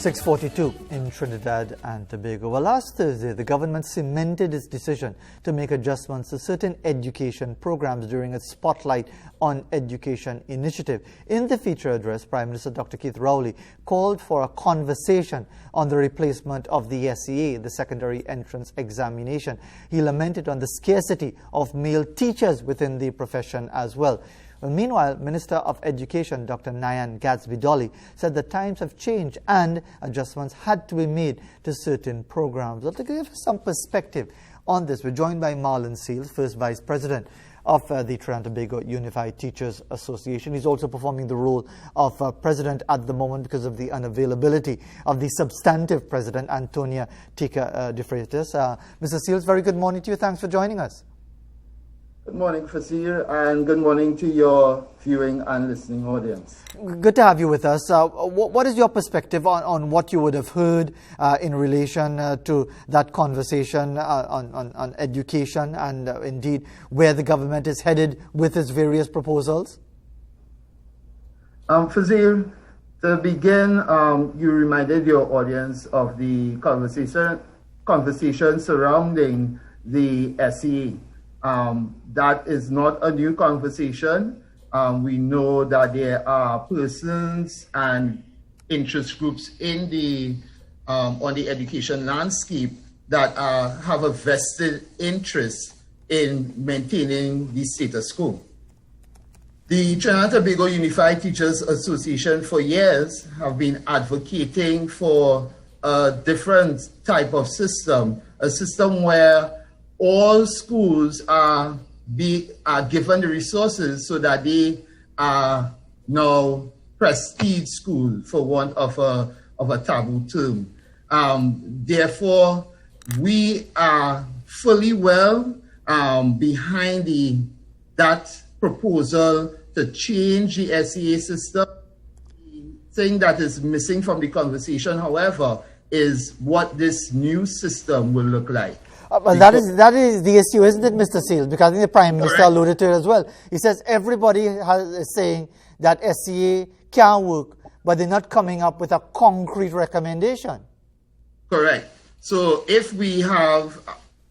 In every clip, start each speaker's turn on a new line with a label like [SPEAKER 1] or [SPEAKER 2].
[SPEAKER 1] 6:42 in Trinidad and Tobago. Well, last Thursday, the government cemented its decision to make adjustments to certain education programs during its Spotlight on Education initiative. In the feature address, Prime Minister Dr. Keith Rowley called for a conversation on the replacement of the SEA, the Secondary Entrance Examination. He lamented on the scarcity of male teachers within the profession as well. Well, meanwhile, Minister of Education Dr. Nayan Gatsby-Dolly said the times have changed and adjustments had to be made to certain programs. Well, to give us some perspective on this, we're joined by Marlon Seals, first Vice President of the Trinidad and Tobago Unified Teachers Association. He's also performing the role of president at the moment because of the unavailability of the substantive president, Antonia Tika de Freitas. Mr. Seals, very good morning to you. Thanks for joining us.
[SPEAKER 2] Good morning, Fasir, and good morning to your viewing and listening audience.
[SPEAKER 1] Good to have you with us. What is your perspective on what you would have heard in relation to that conversation on education and indeed where the government is headed with its various proposals?
[SPEAKER 2] Fasir, to begin, you reminded your audience of the conversation surrounding the SEA. That is not a new conversation. We know that there are persons and interest groups in the on the education landscape that have a vested interest in maintaining the status quo. The Trinidad and Tobago Unified Teachers Association for years have been advocating for a different type of system, a system where all schools are given the resources so that they are now prestige school, for want of a taboo term. Therefore, we are fully well behind that proposal to change the SEA system. The thing that is missing from the conversation, however, is what this new system will look like.
[SPEAKER 1] Well, that is the issue, isn't it, Mr. Seals? Because I think the Prime Minister alluded to it as well. He says everybody is saying that SEA can work, but they're not coming up with a concrete recommendation.
[SPEAKER 2] Correct. So if we have,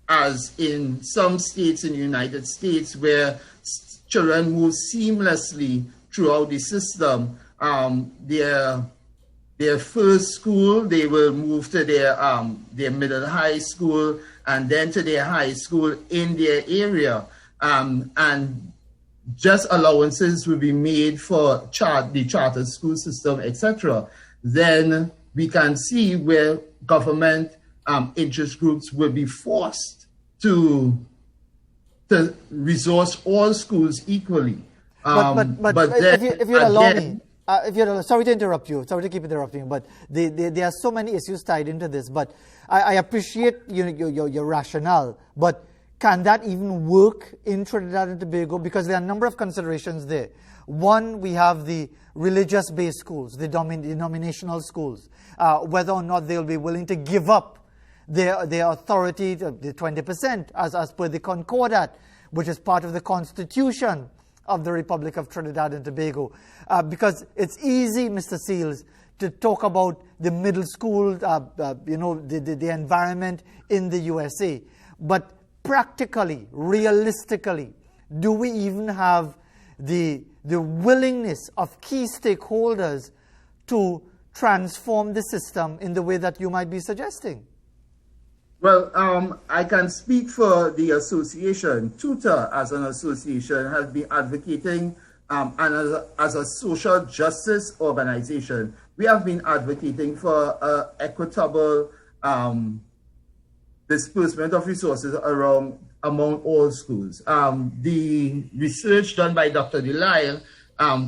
[SPEAKER 2] as in some states in the United States, where children move seamlessly throughout the system, their first school, they will move to their middle high school and then to their high school in their area. And just allowances will be made for the charter school system, etc. Then we can see where government interest groups will be forced to resource all schools equally.
[SPEAKER 1] But if you'll allow me, sorry to interrupt you, sorry to keep interrupting, but there are so many issues tied into this. But I appreciate your rationale, but can that even work in Trinidad and Tobago? Because there are a number of considerations there. One, we have the religious-based schools, the denominational schools, whether or not they'll be willing to give up their authority, the 20%, as per the Concordat, which is part of the Constitution of the Republic of Trinidad and Tobago. Because it's easy, Mr. Seals, to talk about the middle school, the environment in the USA. But practically, realistically, do we even have the willingness of key stakeholders to transform the system in the way that you might be suggesting?
[SPEAKER 2] Well, I can speak for the association. TTUTA, as an association, has been advocating, and as a social justice organization, we have been advocating for equitable disbursement of resources among all schools. The research done by Dr. Delisle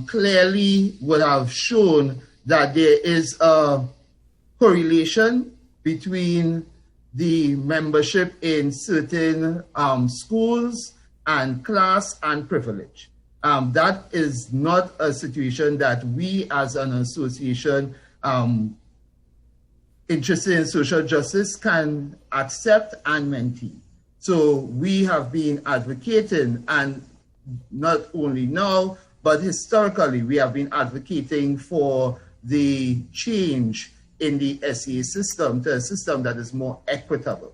[SPEAKER 2] clearly would have shown that there is a correlation between the membership in certain schools and class and privilege. That is not a situation that we as an association interested in social justice can accept and maintain. So we have been advocating, and not only now, but historically we have been advocating for the change in the SEA system to a system that is more equitable.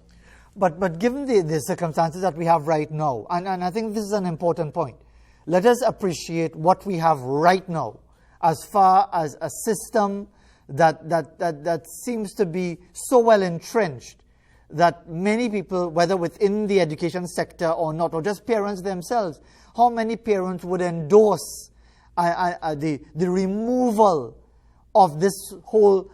[SPEAKER 1] But given the circumstances that we have right now, and I think this is an important point, let us appreciate what we have right now as far as a system that seems to be so well entrenched that many people, whether within the education sector or not, or just parents themselves, how many parents would endorse the removal of this whole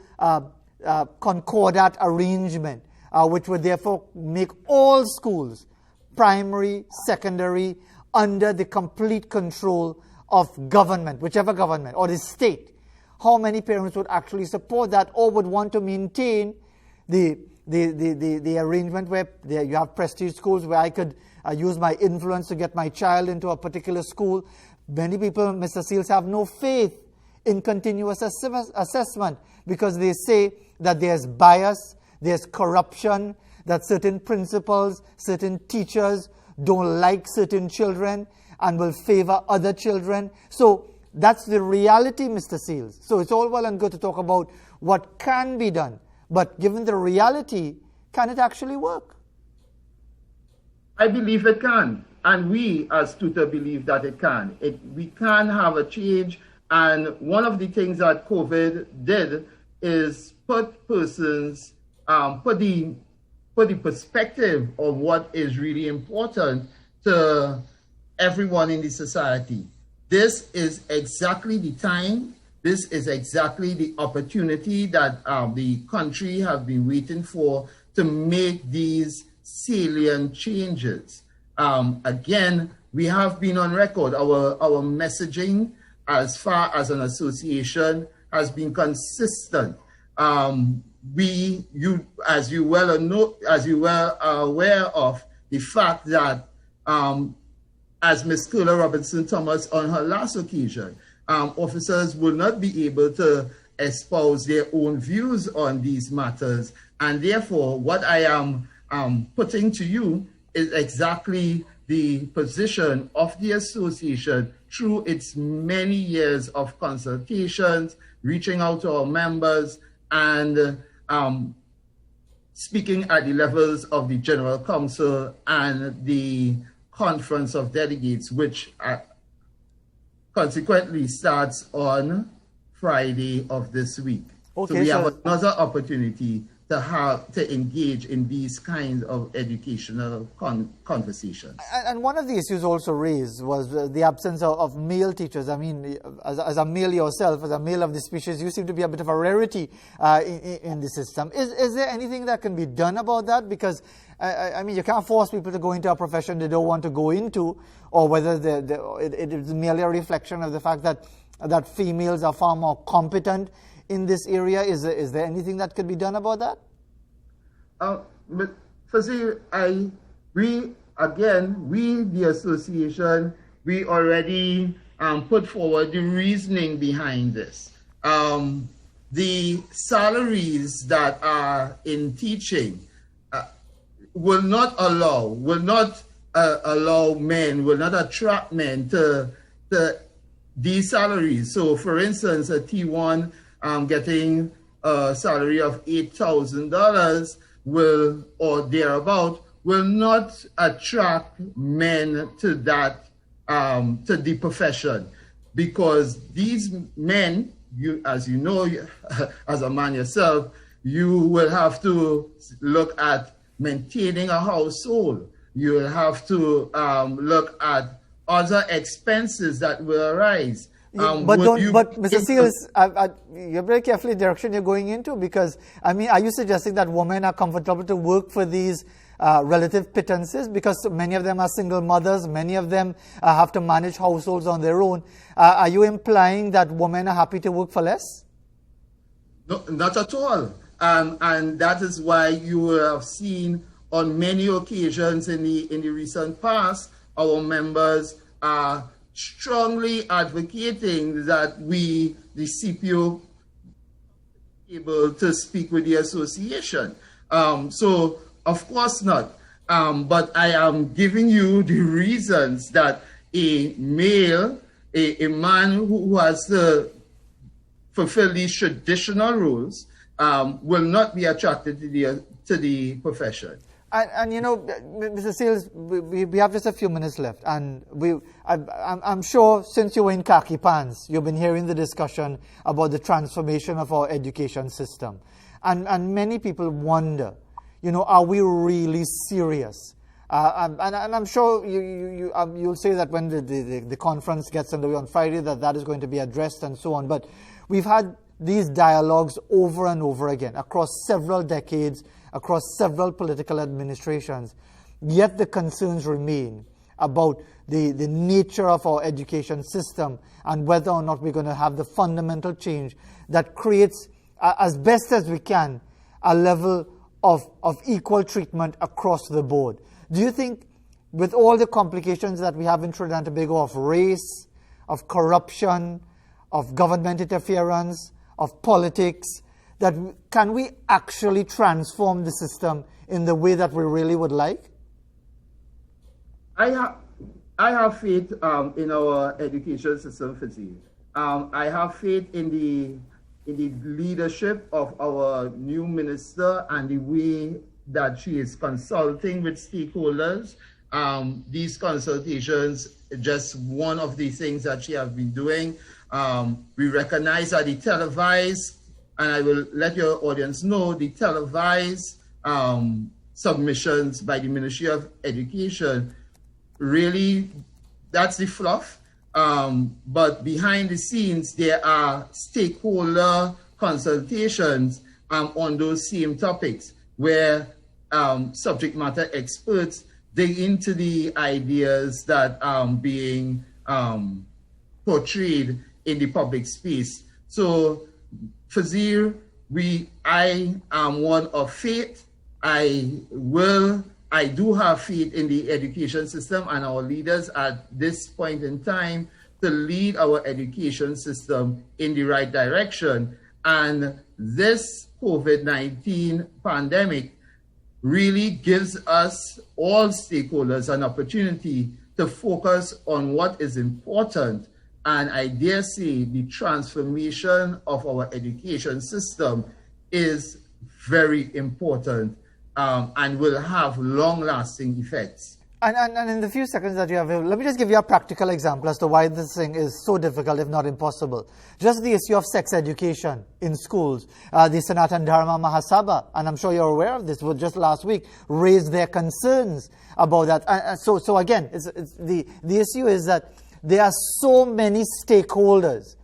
[SPEAKER 1] concordat arrangement, which would therefore make all schools, primary, secondary, under the complete control of government, whichever government, or the state. How many parents would actually support that or would want to maintain the arrangement where you have prestige schools where I could use my influence to get my child into a particular school? Many people, Mr. Seals, have no faith in continuous assessment because they say that there's bias, there's corruption, that certain principals, certain teachers don't like certain children and will favor other children. So that's the reality, Mr. Seals. So it's all well and good to talk about what can be done, but given the reality, can it actually work?
[SPEAKER 2] I believe it can, and we as TTUTA believe that it can. We can have a change, and one of the things that COVID did is put persons, put the perspective of what is really important to everyone in the society. This is exactly the time, this is exactly the opportunity that the country have been waiting for to make these salient changes. Again, we have been on record. Our messaging as far as an association has been consistent. As you well are aware of the fact that as Ms. Curler Robinson Thomas on her last occasion, officers will not be able to espouse their own views on these matters. And therefore, what I am putting to you is exactly the position of the association through its many years of consultations, reaching out to our members, and speaking at the levels of the General Council and the Conference of Delegates, which consequently starts on Friday of this week. Okay, so we have another opportunity to engage in these kinds of educational conversations.
[SPEAKER 1] And one of the issues also raised was the absence of male teachers. I mean, as a male yourself, as a male of the species, you seem to be a bit of a rarity in the system. Is there anything that can be done about that? Because, I mean, you can't force people to go into a profession they don't want to go into, or whether it is merely a reflection of the fact that females are far more competent in this area. Is there anything that could be done about that?
[SPEAKER 2] But firstly, we the association, we already put forward the reasoning behind this. The salaries that are in teaching will not allow men, will not attract men to these salaries. So, for instance, a T1 getting a salary of $8,000 or thereabout will not attract men to that to the profession, because these men, as you know, as a man yourself, you will have to look at maintaining a household. You will have to look at other expenses that will arise.
[SPEAKER 1] But Mr. Seals, you're very careful in the direction you're going into, because, I mean, are you suggesting that women are comfortable to work for these relative pittances? Because many of them are single mothers, many of them have to manage households on their own. Are you implying that women are happy to work for less?
[SPEAKER 2] No, not at all. And that is why you will have seen on many occasions in the recent past, our members are strongly advocating that the CPO, able to speak with the association. So, of course not. But I am giving you the reasons that a male, a man who has to fulfill these traditional roles, will not be attracted to the profession.
[SPEAKER 1] And you know, Mr. Sales, we have just a few minutes left, and I'm sure since you were in khaki pants, you've been hearing the discussion about the transformation of our education system, and many people wonder, you know, are we really serious? And I'm sure you'll say that when the conference gets underway on Friday, that is going to be addressed and so on. But we've had these dialogues over and over again across several decades, across several political administrations, yet the concerns remain about the nature of our education system and whether or not we're going to have the fundamental change that creates, as best as we can, a level of equal treatment across the board. Do you think, with all the complications that we have in Trinidad and Tobago of race, of corruption, of government interference, of politics, that can we actually transform the system in the way that we really would like?
[SPEAKER 2] I have faith in our education system, Fizzy. I have faith in the leadership of our new minister and the way that she is consulting with stakeholders. These consultations, just one of the things that she has been doing. We recognize that the televised, and I will let your audience know, the televised submissions by the Ministry of Education, really, that's the fluff. But behind the scenes, there are stakeholder consultations on those same topics, where subject matter experts dig into the ideas that are being portrayed in the public space. So, Fazir, I am one of faith. I do have faith in the education system and our leaders at this point in time to lead our education system in the right direction. And this COVID-19 pandemic really gives us, all stakeholders, an opportunity to focus on what is important. And I dare say the transformation of our education system is very important and will have long-lasting effects.
[SPEAKER 1] And in the few seconds that you have, let me just give you a practical example as to why this thing is so difficult, if not impossible. Just the issue of sex education in schools. The Sanatan Dharma Mahasabha, and I'm sure you're aware of this, just last week, raised their concerns about that. So again, the issue is that there are so many stakeholders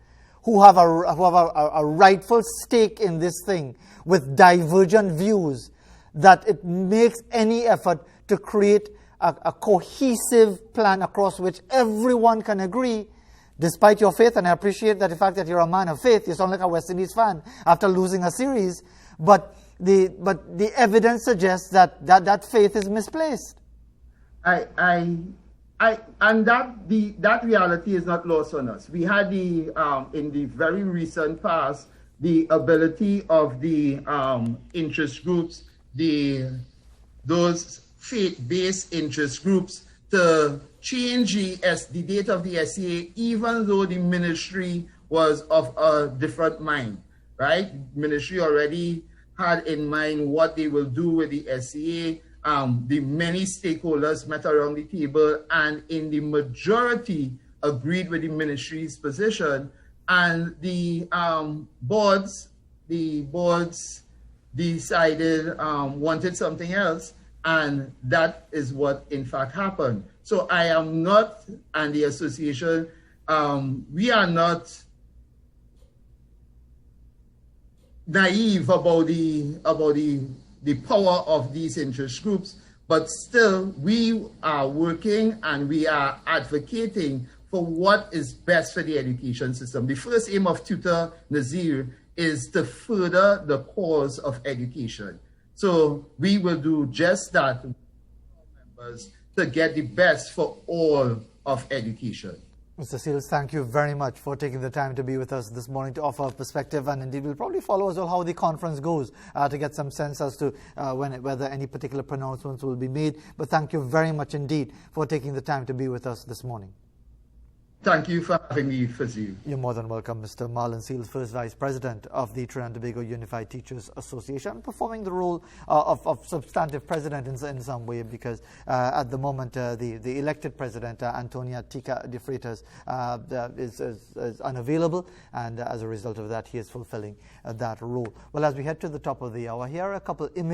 [SPEAKER 1] who have a rightful stake in this thing with divergent views that it makes any effort to create a cohesive plan across which everyone can agree, despite your faith. And I appreciate that the fact that you're a man of faith. You sound like a West Indies fan after losing a series. But the evidence suggests that faith is misplaced.
[SPEAKER 2] And that reality is not lost on us. We had in the very recent past, the ability of the interest groups, those faith-based interest groups, to change the date of the SCA, even though the ministry was of a different mind, right? Ministry already had in mind what they will do with the SCA. The many stakeholders met around the table and in the majority agreed with the ministry's position, and the boards decided wanted something else, and that is what in fact happened. So I am not, and the association, we are not naive about the power of these interest groups, but still we are working and we are advocating for what is best for the education system. The first aim of TTUTA, Nazir, is to further the cause of education. So we will do just that, members, to get the best for all of education.
[SPEAKER 1] Mr. Seals, thank you very much for taking the time to be with us this morning to offer a perspective, and indeed we'll probably follow as well how the conference goes to get some sense as to whether any particular pronouncements will be made. But thank you very much indeed for taking the time to be with us this morning.
[SPEAKER 2] Thank you for having me, Fazil.
[SPEAKER 1] You're more than welcome, Mr. Marlon Seals, First Vice President of the Trinidad and Tobago Unified Teachers Association, performing the role of substantive president in some way, because at the moment the elected president, Antonia Tika de Freitas, is unavailable, and as a result of that, he is fulfilling that role. Well, as we head to the top of the hour, here are a couple images